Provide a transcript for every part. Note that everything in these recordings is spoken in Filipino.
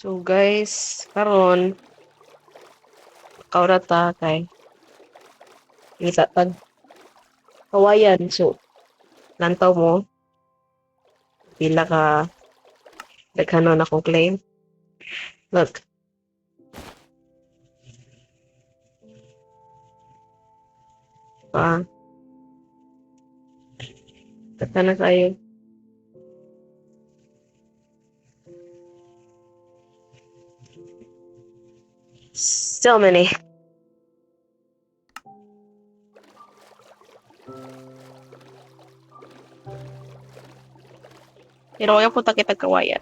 So guys, karon kaura ta kay kita tag kawayan. So lantaw mo pila ka daghanon akong claim. Look. Pa. Kata na kayo. So many. Pero ayaw po kita kawayan.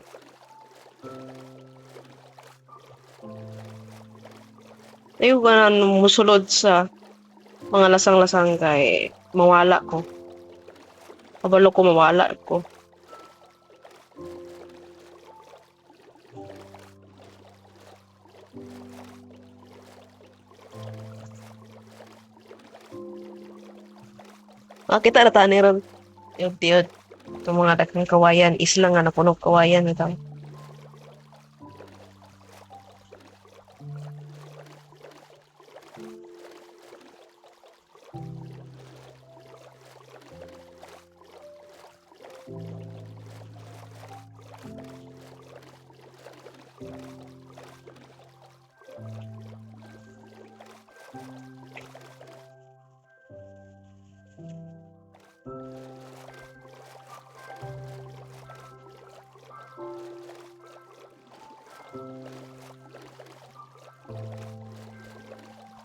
Ayaw ka na musulod sa mga lasang-lasang kay mawala ko. Kabalo ko mawala ko. Makita na tani ron. Tiyod-tiyod. Itong mga daghang kawayan. Isla nga napunog kawayan. Ito.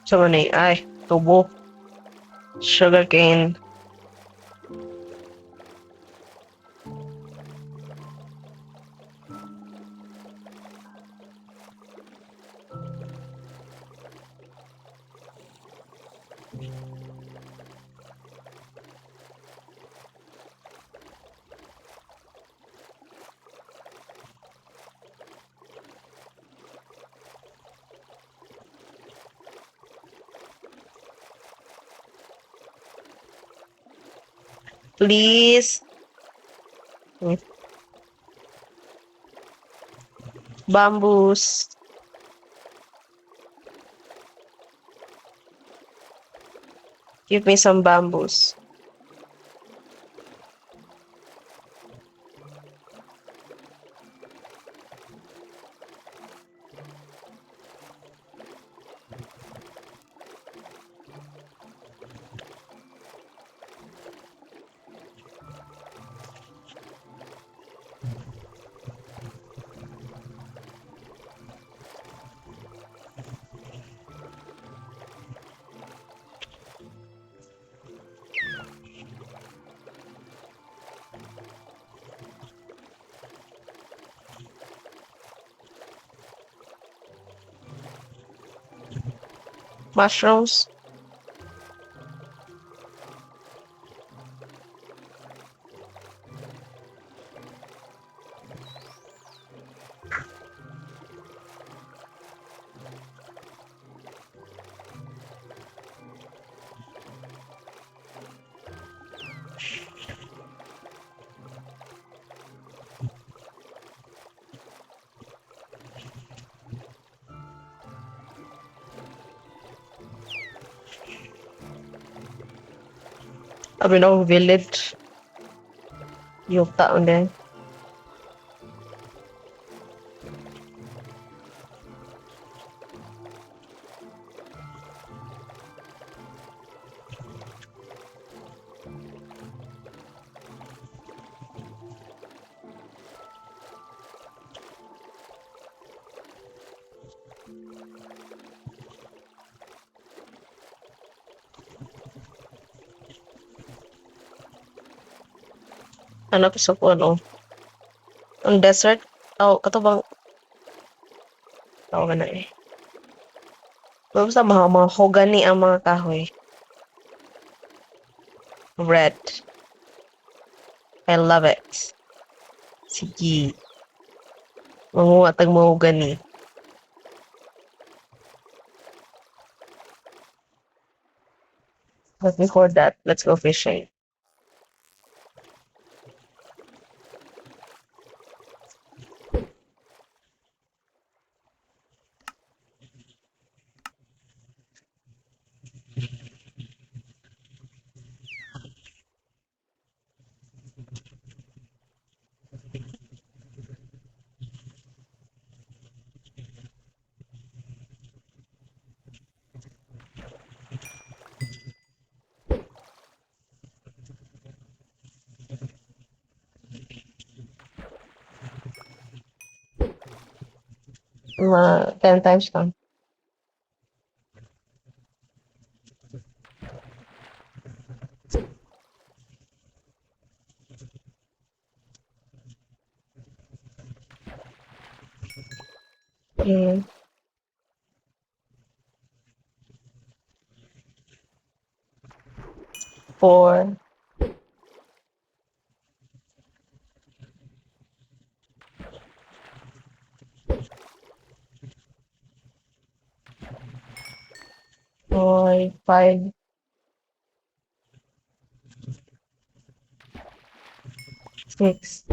So, ano ay, tubo. Sugarcane. Please. Bamboos. Give me some bamboos. Mushrooms. Sabi na village. Yung taon din. Ano gusto ko, ano? Ang desert? Oh, katubang. Tawag na eh. Basta mga hogani ang mga kahoy. Red. I love it. Sige. Manguha tag mahogani. But before that, let's go fishing. Mga 10 times lang. Mm. 4. Four, 5. 6.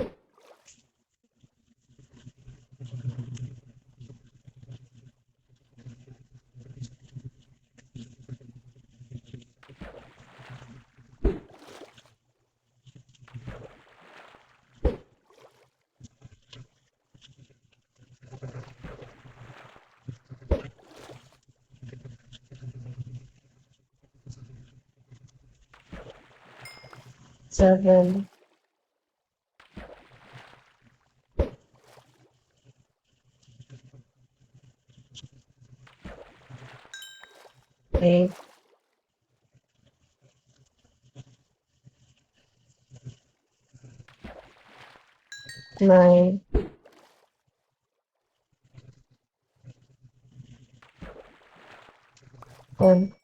7. 8. 9. 10.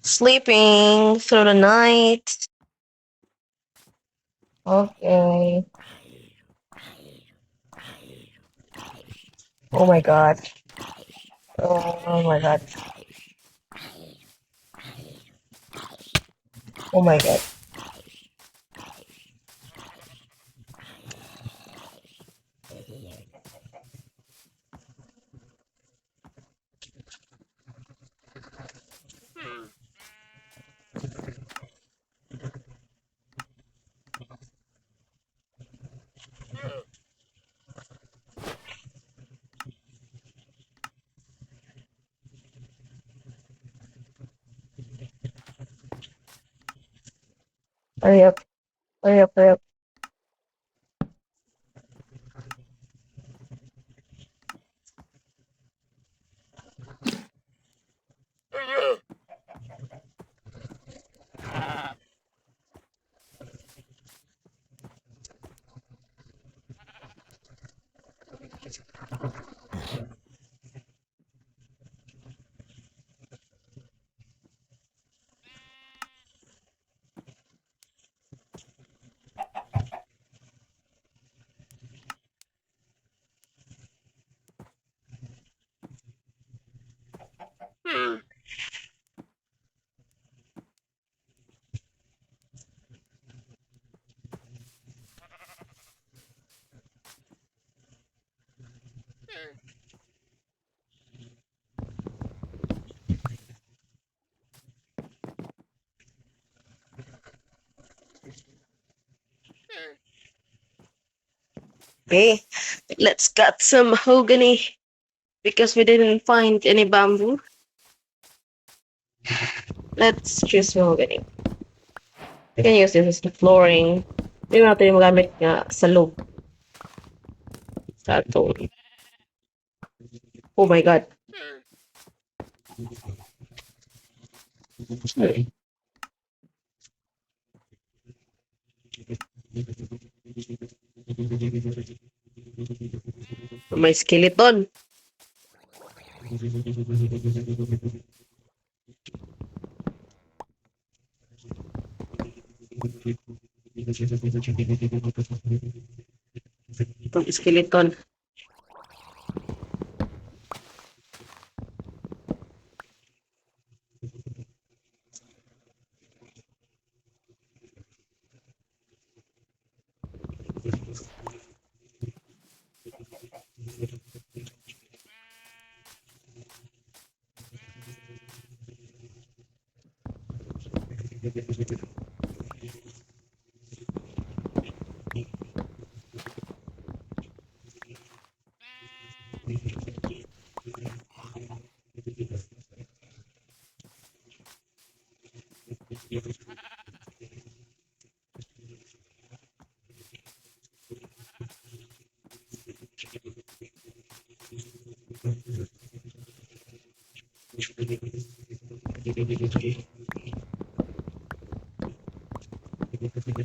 Sleeping through the night. Okay. Oh my god. Oh my god. Oh my god. Hurry up. Hurry up. Hurry up. Okay. Let's cut some mahogany because we didn't find any bamboo. Let's choose mahogany. We can use this as the flooring. Hindi natin yung magamit nga sa loob. Sa atong. Oh my god. May skeleton. Itong skeleton.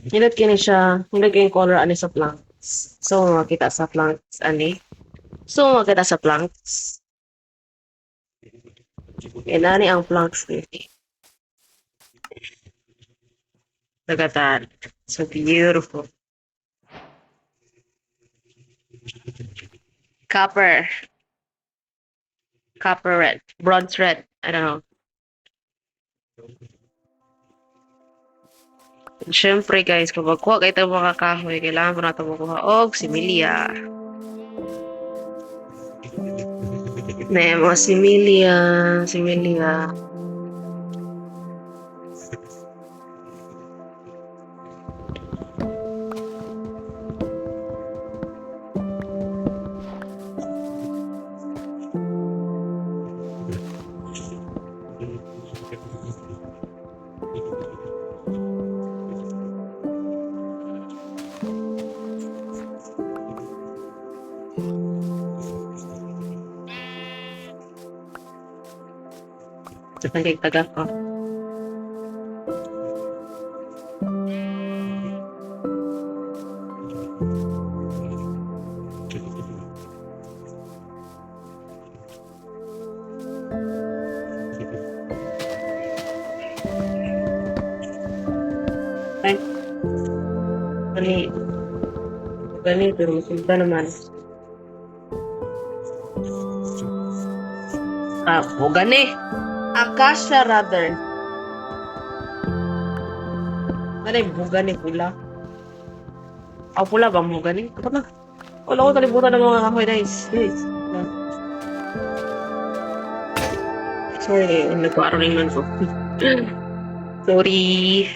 Nilad kini siya, nilad kini color ani sa plants. So, makita sa plants, ani. So, makita sa plants. Yan ani ang plants ni. Nagatan. So beautiful. Copper. Copper red. Bronze red. I don't know. Siyempre guys, kapag kuha kayo itong mga kahoy, kailangan po natin makuha og similia. Na mga similia, similia. Sa pagkagtaga ko. Ay, gani, pero masimba naman. O gani. Akasha rather. Gani, buga ni pula. Pula ba mo gani? Kapag na. Wala ko kalibutan ng mga kahoy, guys. Sorry, nagparo rin man ko. Sorry.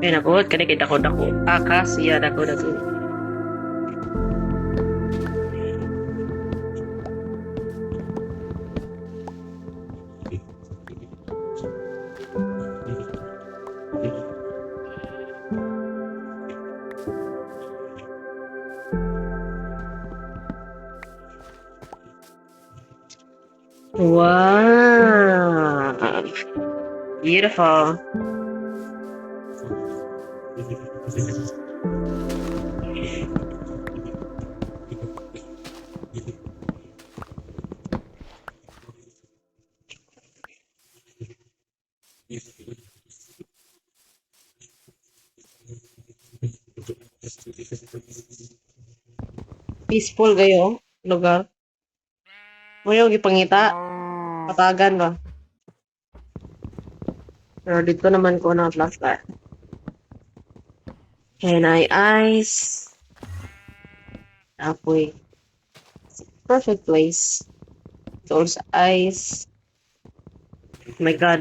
Ay, naku, kani kita ko dako. Akasya dako. Wow. Beautiful. Peaceful kayo, lugar. Mayo gipangita, patagan ba? Pero dito naman ko na plaster. Henay eyes. Apoy. Perfect place. Soul's eyes. Oh my God.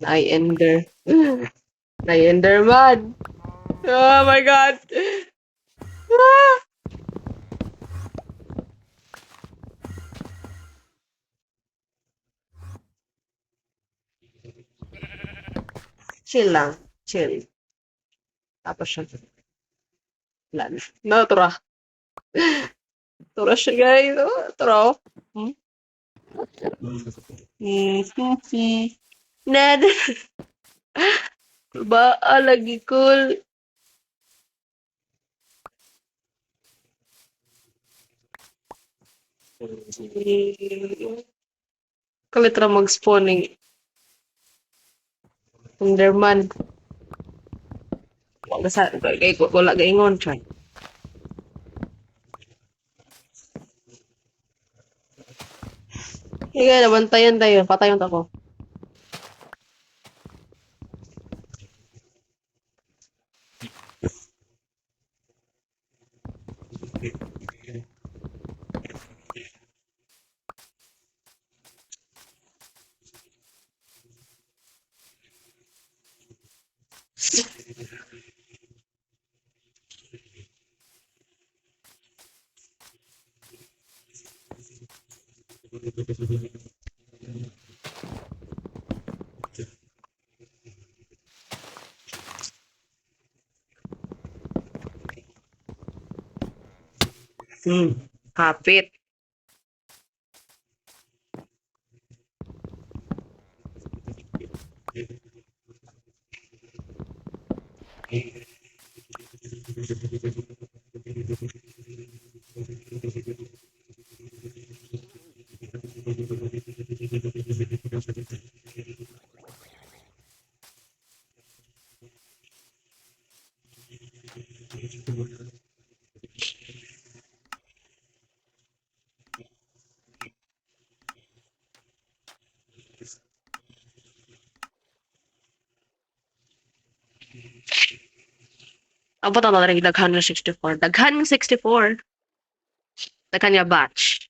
Ender. Enderman. Oh my God. Ah! Chill lang. Chill. Tapos siya. Wala na. No, tura. Tura siya, guys. Oh, tura. Hmm? Ned. Ba, lagi cool. Kalitra mag-spawning. Enderman. Wala sa wala gaingon try. Higa nabantayan tayo, patayon ako. Kapit. Abot ang rin daghan ng 64. Daghan ng 64. Daghan niya batch.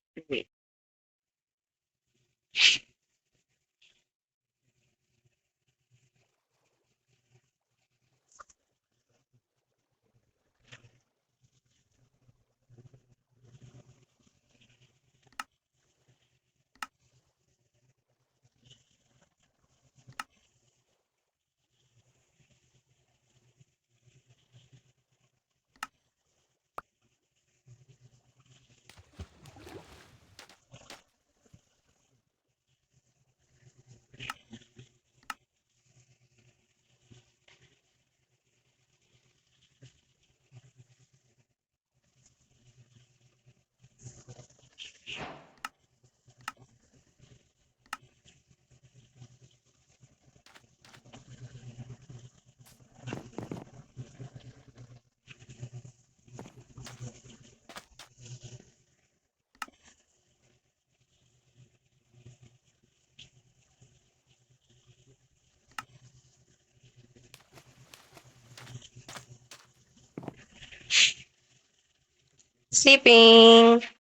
Sleeping.